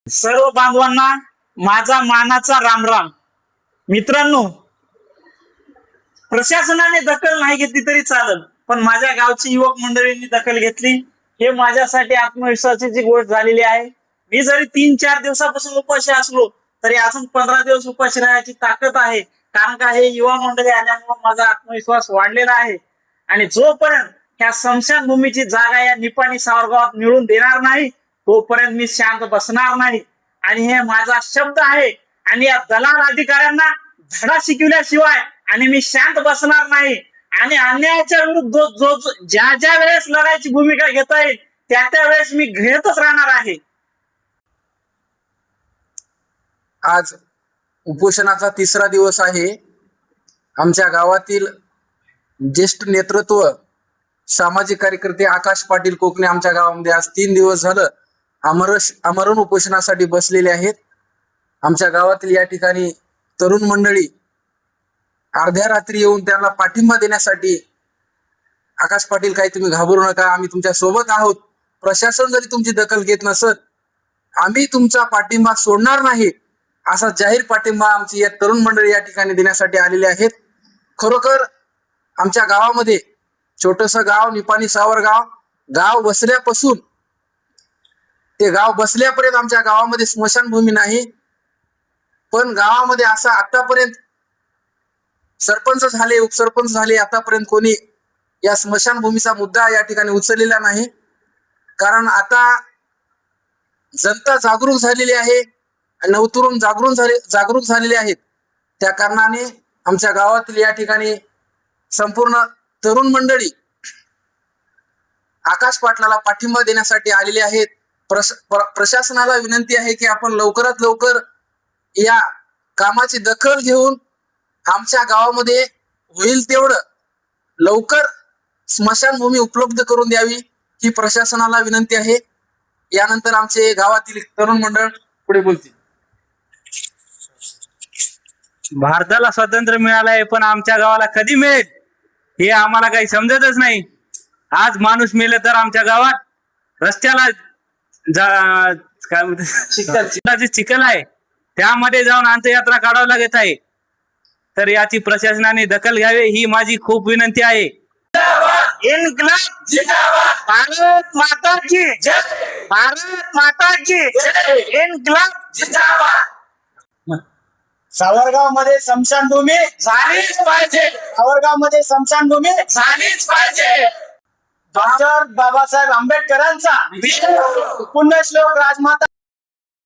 सर्व बांधवांना माझा मानाचा रामराम। मित्रांनो, प्रशासनाने दखल नाही घेतली तरी चालेल, पण माझ्या गावची युवक मंडळींनी दखल घेतली, हे माझ्यासाठी आत्मविश्वासाची गोष्ट झालेली आहे। मी जरी 3-4 दिवसापासून उपाशी असलो तरी अजून 15 दिवस उपाशी राहायची ताकद आहे, कारण का हे युवा मंडळी आल्यामुळे माझा आत्मविश्वास वाढलेला आहे। आणि जोपर्यंत ह्या स्मशानभूमीची जागा या निपाणी सावरगावात मिळून देणार नाही तोपर्यंत मी शांत बसणार नाही। आणि हे माझा शब्द आहे। आणि या दलाल अधिकाऱ्यांना धडा शिकवल्याशिवाय आणि मी शांत बसणार नाही। आणि अन्यायाच्या विरुद्ध ज्या वेळेस लढायची भूमिका घेता येईल त्या वेळेस मी घेतच राहणार आहे। आज उपोषणाचा 3रा दिवस आहे। आमच्या गावातील ज्येष्ठ नेतृत्व सामाजिक कार्यकर्ते आकाश पाटील कोकणे आमच्या गावामध्ये आज 3 दिवस झालं आमरण उपोषणासाठी बसलेले आहेत। आमच्या गावातील या ठिकाणी तरुण मंडळी अर्ध्या रात्री येऊन त्यांना पाठिंबा देण्यासाठी, आकाश पाटील काही तुम्ही घाबरू नका, आम्ही तुमच्या सोबत आहोत, प्रशासन जरी तुमची दखल घेत नसत आम्ही तुमचा पाठिंबा सोडणार नाही, असा जाहीर पाठिंबा आमची या तरुण मंडळी या ठिकाणी देण्यासाठी आलेले आहेत। खरोखर आमच्या गावामध्ये छोटस गाव निपाणी सावरगाव, गाव बसल्यापासून ते गाव बसल्यापर्यंत आमच्या गावामध्ये स्मशानभूमी नाही, पण गावामध्ये असा आतापर्यंत सरपंच झाले, उपसरपंच झाले, आतापर्यंत कोणी या स्मशानभूमीचा मुद्दा या ठिकाणी उचललेला नाही। कारण आता जनता जागरूक झालेली आहे, नवतरुण जागरूक झालेले आहेत। त्या कारणाने आमच्या गावातील या ठिकाणी संपूर्ण तरुण मंडळी आकाश पाटलाला पाठिंबा देण्यासाठी आलेले आहेत। प्रशासनाला विनंती आहे की आपण लवकरात लवकर या कामाची दखल घेऊन आमच्या गावामध्ये होईल तेवढं लवकर स्मशानभूमी उपलब्ध करून द्यावी, ही प्रशासनाला विनंती आहे। यानंतर आमचे गावातील तरुण मंडळ पुढे बोलतील। भारताला स्वातंत्र्य मिळालंय, पण आमच्या गावाला कधी मिळेल हे आम्हाला काही समजतच नाही। आज माणूस मेले तर आमच्या गावात रस्त्याला काय म्हणते चिखल आहे, त्यामध्ये जाऊन अंत्ययात्रा काढावं लागत आहे। तर याची प्रशासनाने दखल घ्यावी ही माझी खूप विनंती आहे। इन्कलाब जिंदाबाद, भारत माता की जय, भारत माता की जय, इन्कलाब जिंदाबाद। सावरगाव मध्ये स्मशानभूमी झालीच पाहिजे, सावरगाव मध्ये स्मशानभूमी झालीच पाहिजे। डॉक्टर बाबासाहेब आंबेडकरांचा पुण्यश्लोक राजमाता